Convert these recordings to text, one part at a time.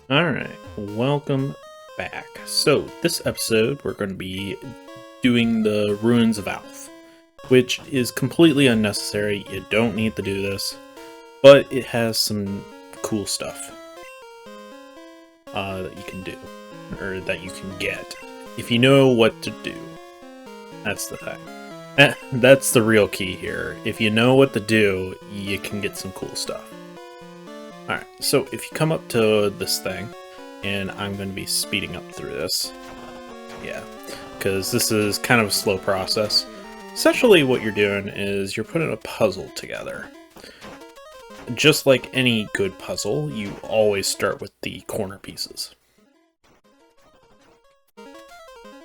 Alright, welcome back. So, this episode we're going to be doing the Ruins of Alf, which is completely unnecessary. You don't need to do this, but it has some cool stuff that you can do, or that you can get, if you know what to do. That's the thing. That's the real key here. If you know what to do, you can get some cool stuff. Alright, so if you come up to this thing, and I'm going to be speeding up through this, yeah, because this is kind of a slow process. Essentially what you're doing is you're putting a puzzle together. Just like any good puzzle, you always start with the corner pieces.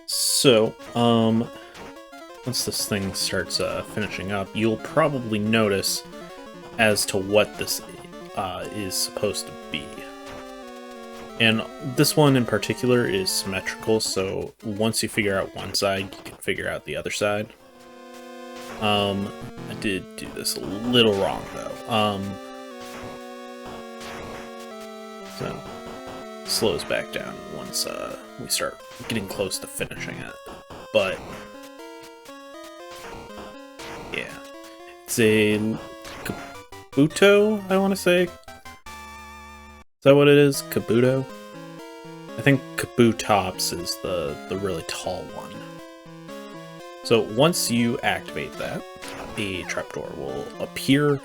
So, once this thing starts finishing up, you'll probably notice as to what this is supposed to be. And this one in particular is symmetrical, so once you figure out one side, you can figure out the other side. I did do this a little wrong, though. So, slows back down once we start getting close to finishing it. But, yeah. It's a Kabuto, I want to say. Is that what it is? Kabuto? I think Kabutops is the really tall one. So once you activate that, a trapdoor will appear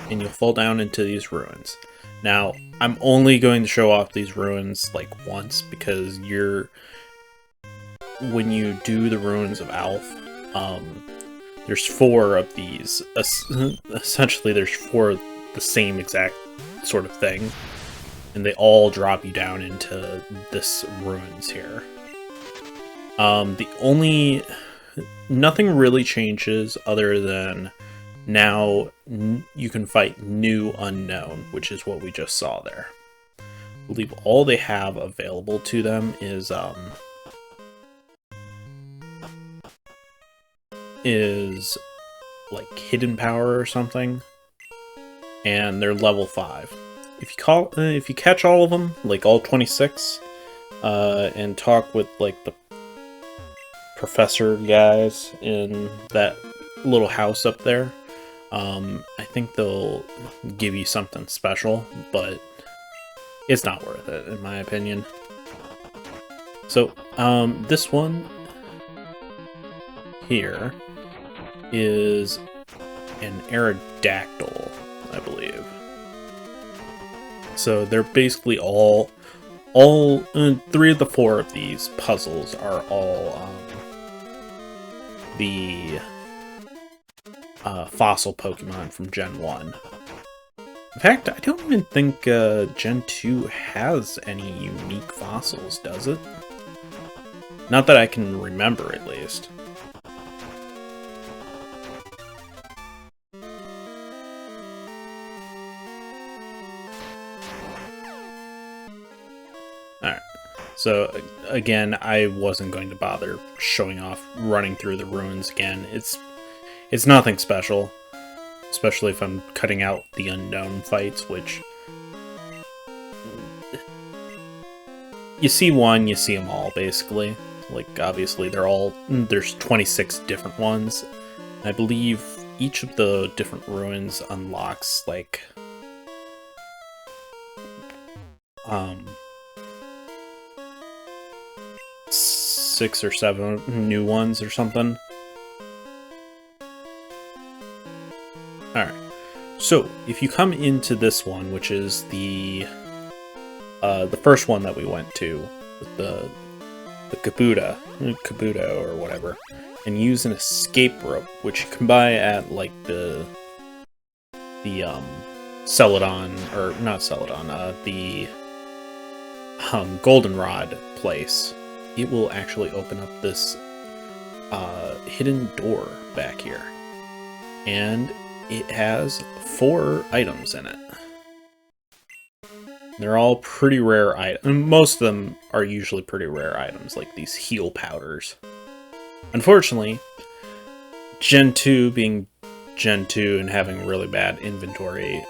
and you'll fall down into these ruins. Now, I'm only going to show off these ruins like once because when you do the Ruins of Alf, there's 4 of these. Essentially, there's 4 of the same exact sort of thing, and they all drop you down into this ruins here. Nothing really changes other than now you can fight new unknown, which is what we just saw there. I believe all they have available to them is like hidden power or something, and they're level 5. If you catch all of them, like all 26, and talk with like the professor guys in that little house up there, I think they'll give you something special, but it's not worth it in my opinion. So, this one here is an Aerodactyl, I believe. So they're basically all 3 of the 4 of these puzzles are all the fossil Pokemon from Gen 1. In fact, I don't even think Gen 2 has any unique fossils, does it? Not that I can remember, at least. Alright, so again, I wasn't going to bother showing off running through the ruins again. It's nothing special, especially if I'm cutting out the unknown fights, which... You see one, you see them all, basically. Like, obviously, there's 26 different ones. I believe each of the different ruins unlocks, like... 6 or 7 new ones or something. Alright, so if you come into this one, which is the first one that we went to, with the Kabuto or whatever, and use an escape rope, which you can buy at like the Celadon, or not Celadon, the Goldenrod place, it will actually open up this hidden door back here. And it has 4 items in it. They're all pretty rare items. Most of them are usually pretty rare items, like these heal powders. Unfortunately, Gen 2 being Gen 2 and having really bad inventory,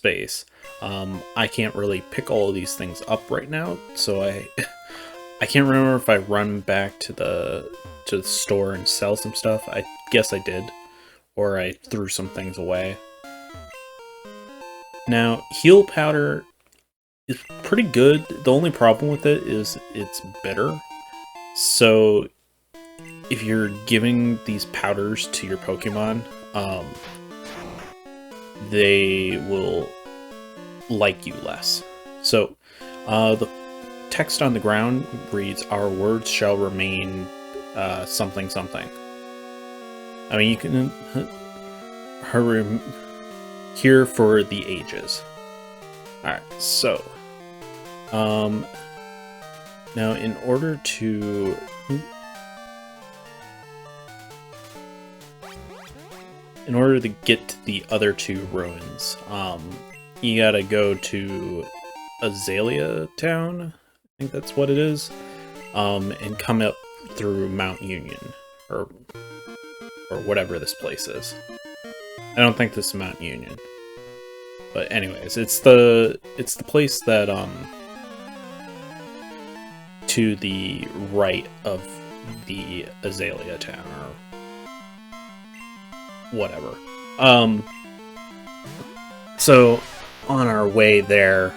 space. I can't really pick all of these things up right now, so I can't remember if I run back to the store and sell some stuff. I guess I did, or I threw some things away. Now, heal powder is pretty good. The only problem with it is it's bitter. So if you're giving these powders to your Pokemon, they will like you less. So the text on the ground reads, "Our words shall remain something something." I mean, you can here for the ages. Alright, so now in order to get to the other two ruins, you gotta go to Azalea Town, I think that's what it is, and come up through Mount Union, or whatever this place is. I don't think this is Mount Union, but anyways, it's the place that to the right of the Azalea Town, or whatever. So on our way there,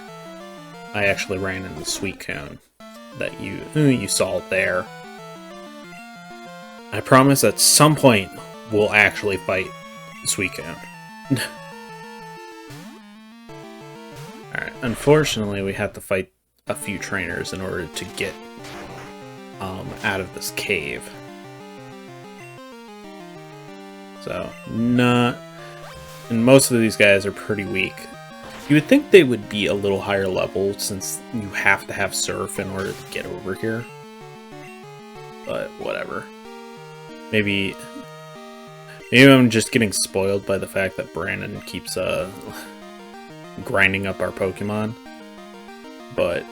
I actually ran into the Suicune that you saw there. I promise at some point we'll actually fight Suicune. Alright, unfortunately we have to fight a few trainers in order to get out of this cave. So, and most of these guys are pretty weak. You would think they would be a little higher level since you have to have Surf in order to get over here. But, whatever. Maybe I'm just getting spoiled by the fact that Brandon keeps grinding up our Pokemon. But,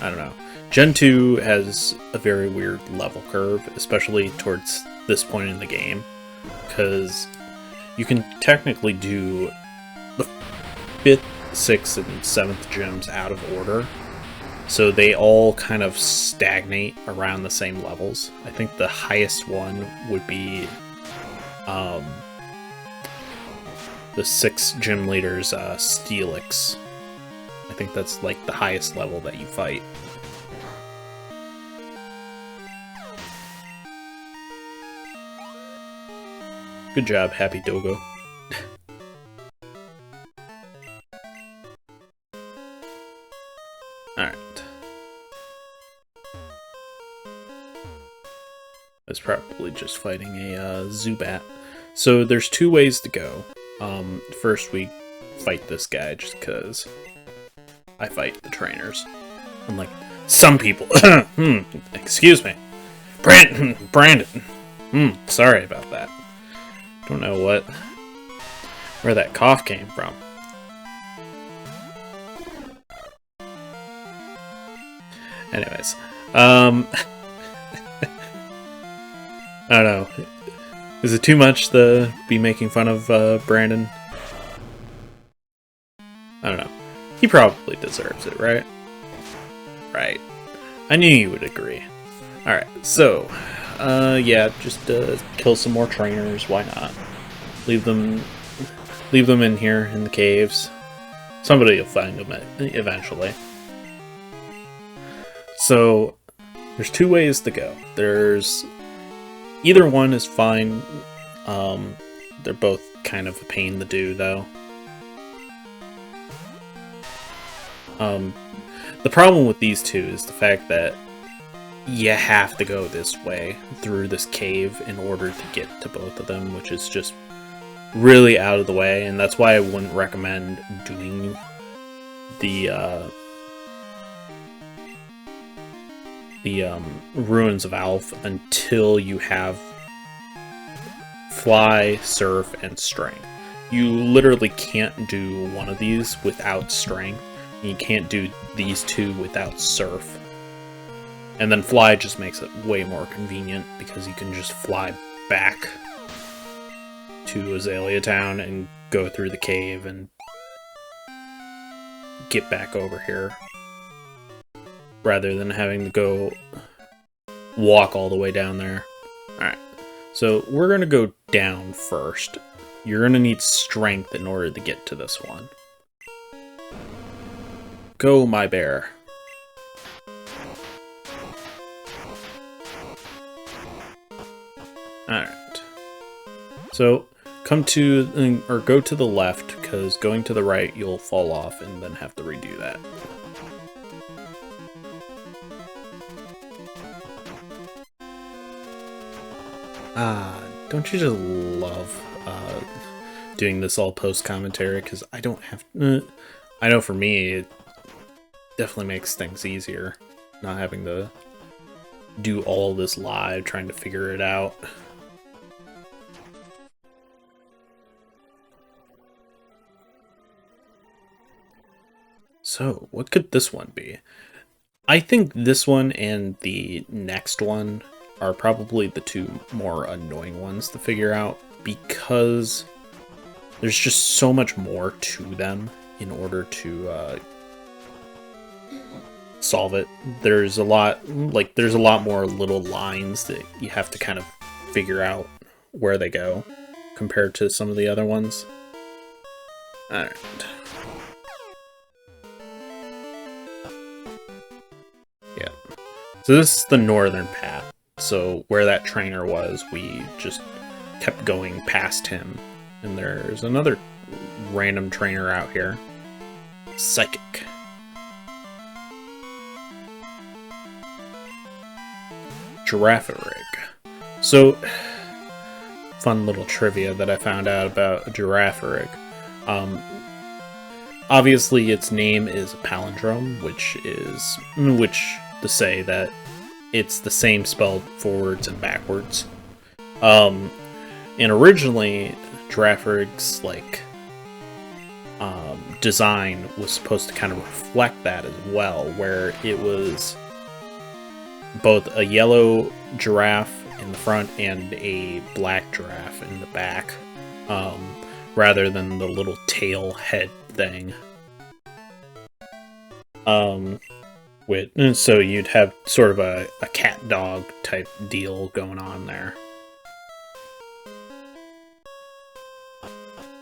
I don't know. Gen 2 has a very weird level curve, especially towards this point in the game. Because you can technically do the 5th, 6th, and 7th gyms out of order. So they all kind of stagnate around the same levels. I think the highest one would be the 6th gym leader's Steelix. I think that's like the highest level that you fight. Good job, Happy Dogo. Alright. I was probably just fighting a Zubat. So there's two ways to go. First we fight this guy just because I fight the trainers. Unlike some people. Excuse me. Brandon. Sorry about that. Don't know where that cough came from. Anyways, I don't know. Is it too much to be making fun of Brandon? I don't know. He probably deserves it, right? Right. I knew you would agree. Alright, so yeah, just kill some more trainers, why not? Leave them in here in the caves. Somebody will find them eventually. So there's two ways to go. There's either one is fine. They're both kind of a pain to do though. The problem with these two is the fact that you have to go this way through this cave in order to get to both of them, which is just really out of the way, and that's why I wouldn't recommend doing the Ruins of Alph until you have Fly, Surf, and Strength. You literally can't do one of these without Strength, and you can't do these two without Surf. And then Fly just makes it way more convenient because you can just fly back to Azalea Town and go through the cave and get back over here, rather than having to go walk all the way down there. Alright, so we're going to go down first. You're going to need strength in order to get to this one. Go, my bear. Alright. So, come to, or go to the left, because going to the right, you'll fall off and then have to redo that. Don't you just love doing this all post-commentary? Because I don't have... I know for me, it definitely makes things easier, not having to do all this live, trying to figure it out. So, what could this one be? I think this one and the next one are probably the two more annoying ones to figure out, because there's just so much more to them in order to solve it. There's a lot more little lines that you have to kind of figure out where they go compared to some of the other ones. Alright. Yeah. So this is the northern path. So where that trainer was, we just kept going past him. And there's another random trainer out here. Psychic. Girafarig. So, fun little trivia that I found out about a Girafarig. Obviously its name is a palindrome, which to say that it's the same spelled forwards and backwards. And originally, Girafarig's design was supposed to kind of reflect that as well, where it was both a yellow giraffe in the front and a black giraffe in the back, rather than the little tail head thing. So you'd have sort of a cat-dog type deal going on there.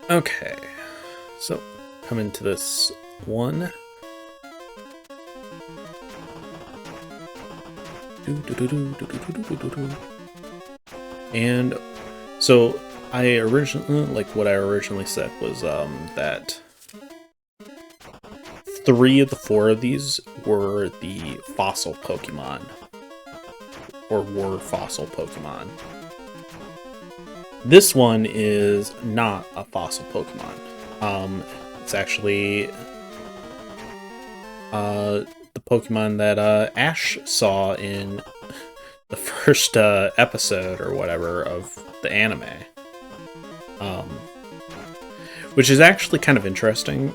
Okay, so come into this one. And so what I originally said was that 3 of the 4 of these were the fossil Pokemon, or were fossil Pokemon. This one is not a fossil Pokemon. It's actually the Pokemon that Ash saw in the first episode or whatever of the anime. Which is actually kind of interesting,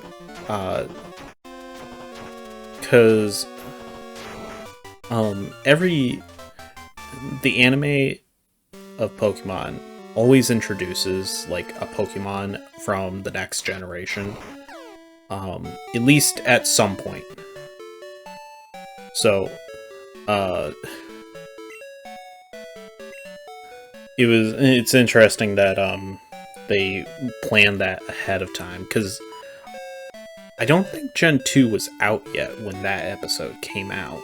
because the anime of Pokemon always introduces like a Pokemon from the next generation, at least at some point. So it's interesting that they planned that ahead of time, because I don't think Gen 2 was out yet when that episode came out.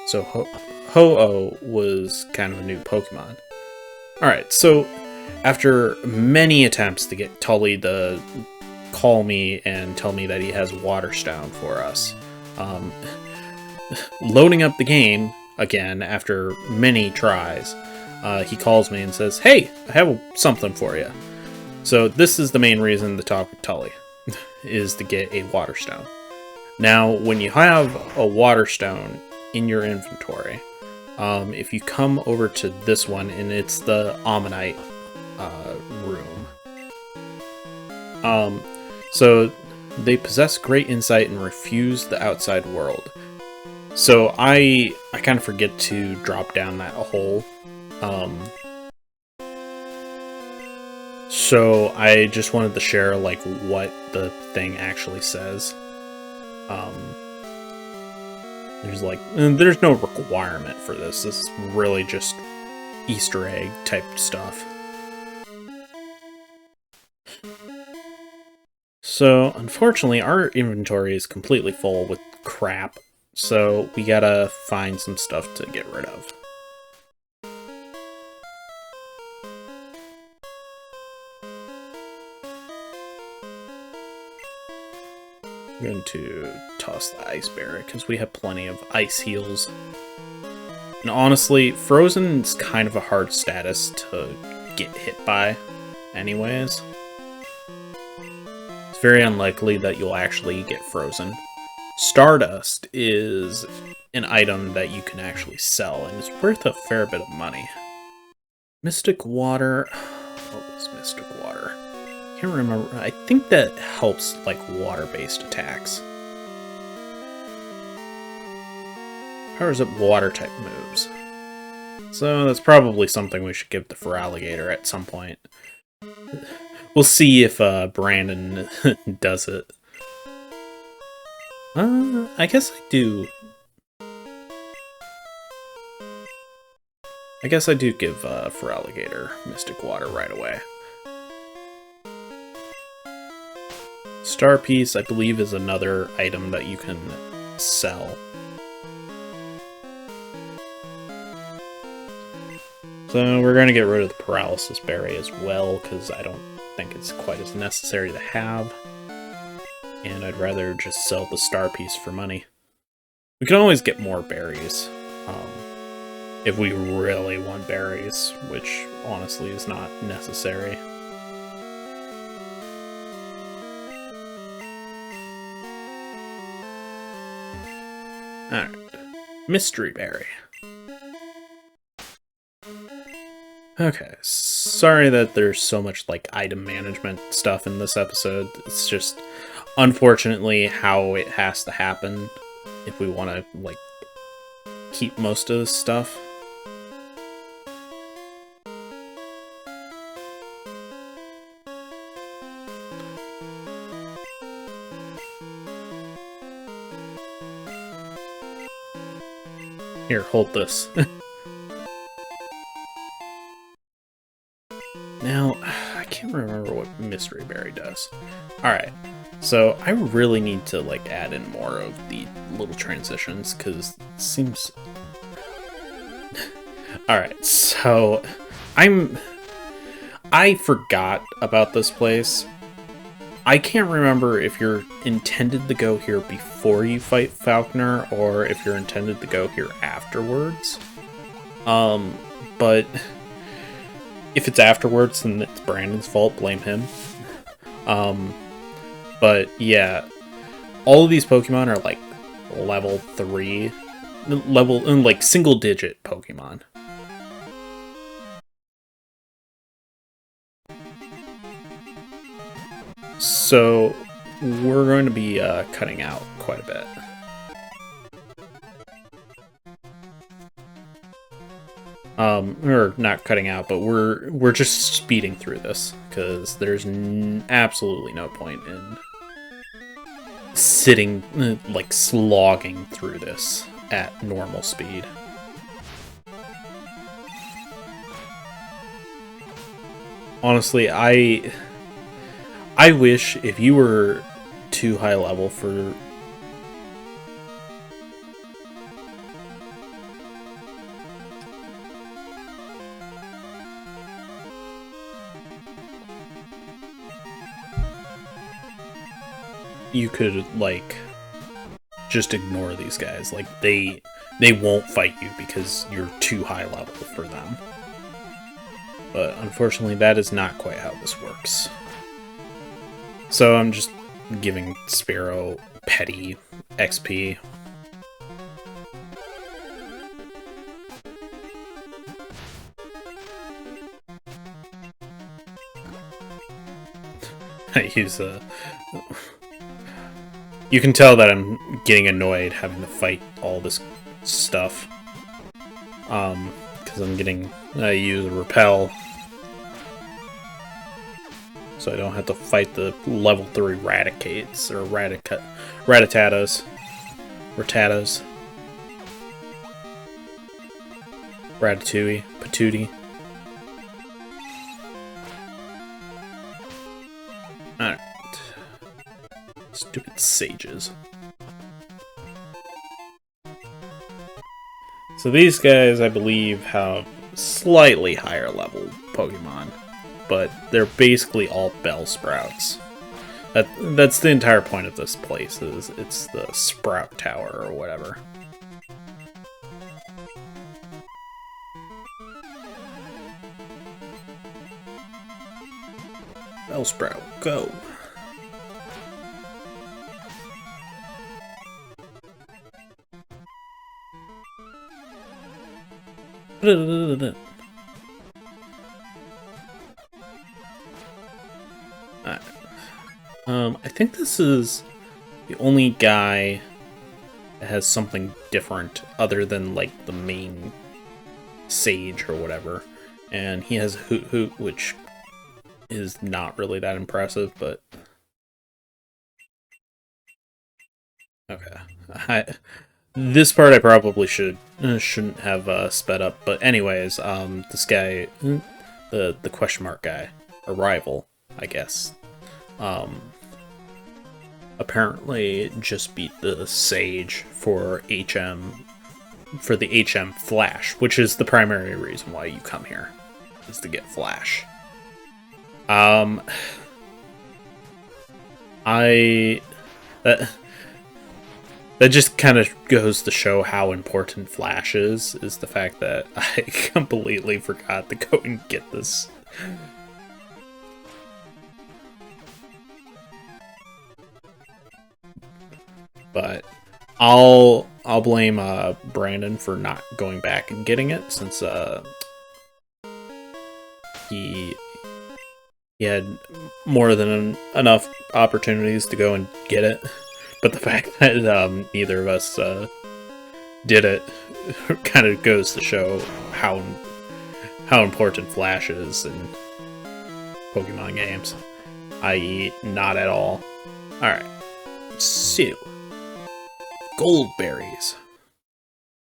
So Ho-Oh was kind of a new Pokemon. Alright, so after many attempts to get Tully to call me and tell me that he has Water Stone for us, loading up the game again after many tries, he calls me and says, "Hey, I have something for you." So this is the main reason to talk with Tully, is to get a Water Stone. Now, when you have a Water Stone in your inventory, if you come over to this one, and it's the Ammonite room. So they possess great insight and refuse the outside world. So I kind of forget to drop down that hole. So I just wanted to share like what the thing actually says. There's no requirement for this. This is really just Easter egg type stuff. So unfortunately, our inventory is completely full with crap. So we gotta find some stuff to get rid of. I'm going to toss the ice berry because we have plenty of ice heals. And honestly, frozen is kind of a hard status to get hit by anyways. It's very unlikely that you'll actually get frozen. Stardust is an item that you can actually sell, and it's worth a fair bit of money. Mystic Water... What was Mystic Water? I can't remember. I think that helps, like, water-based attacks. Powers up water-type moves. So that's probably something we should give to Feraligatr at some point. We'll see if Brandon does it. I guess I do. I guess I do give Feraligatr Mystic Water right away. Star Piece, I believe, is another item that you can sell. So we're going to get rid of the Paralysis Berry as well, because I don't think it's quite as necessary to have. And I'd rather just sell the Star Piece for money. We can always get more berries, if we really want berries, which honestly is not necessary. Alright. Mystery Berry. Okay, sorry that there's so much, like, item management stuff in this episode. It's just, unfortunately, how it has to happen if we want to, like, keep most of this stuff. Here, hold this. Now, I can't remember what Mystery Berry does. Alright, so I really need to, like, add in more of the little transitions, because it seems... Alright, so I forgot about this place. I can't remember if you're intended to go here before you fight Falconer, or if you're intended to go here afterwards. But if it's afterwards, then it's Brandon's fault, blame him. But yeah, all of these Pokemon are like level 3, like single digit Pokemon. So we're going to be cutting out quite a bit. Or not cutting out, but we're just speeding through this, because there's absolutely no point in sitting, like, slogging through this at normal speed. Honestly, I wish if you were too high level for... you could, like, just ignore these guys. Like, they won't fight you because you're too high level for them. But unfortunately, that is not quite how this works. So I'm just giving Spearow petty XP. I use a... You can tell that I'm getting annoyed having to fight all this stuff. Because I use a Repel. so I don't have to fight the level 3 Radicates or Ratatatas. Rattatas. Ratatouille. Patootie. Alright. Stupid sages. So these guys, I believe, have slightly higher level Pokemon, but they're basically all Bellsprouts. That's the entire point of this place, is it's the Sprout Tower or whatever. Bellsprout, go! I think this is the only guy that has something different other than, like, the main sage or whatever. And he has Hoot Hoot, which is not really that impressive, but... Okay. This part I probably shouldn't have sped up, but anyways, this guy, the question mark guy, a rival, I guess, apparently just beat the Sage for the HM Flash, which is the primary reason why you come here, is to get Flash. That just kind of goes to show how important Flash is the fact that I completely forgot to go and get this. But I'll blame Brandon for not going back and getting it, since he had more than enough opportunities to go and get it. But the fact that neither of us did it kind of goes to show how important Flash is in Pokemon games, i.e. not at all. Alright, so, gold berries.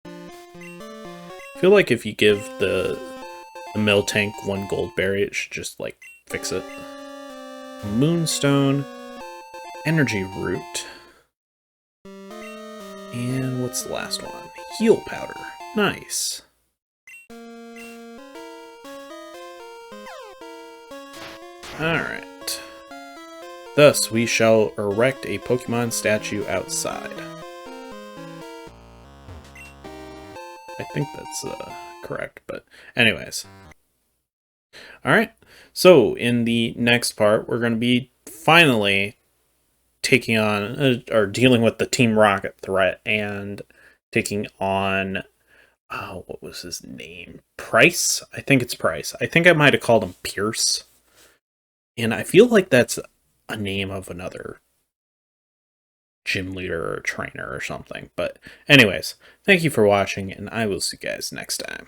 I feel like if you give the Miltank one gold berry, it should just, like, fix it. Moonstone, energy root. And what's the last one? Heal powder. Nice. Alright. Thus, we shall erect a Pokemon statue outside. I think that's correct, but anyways. Alright, so in the next part, we're going to be finally taking on, or dealing with the Team Rocket threat, and taking on, what was his name? Price? I think it's Price. I think I might have called him Pierce. And I feel like that's a name of another gym leader or trainer or something. But anyways, thank you for watching, and I will see you guys next time.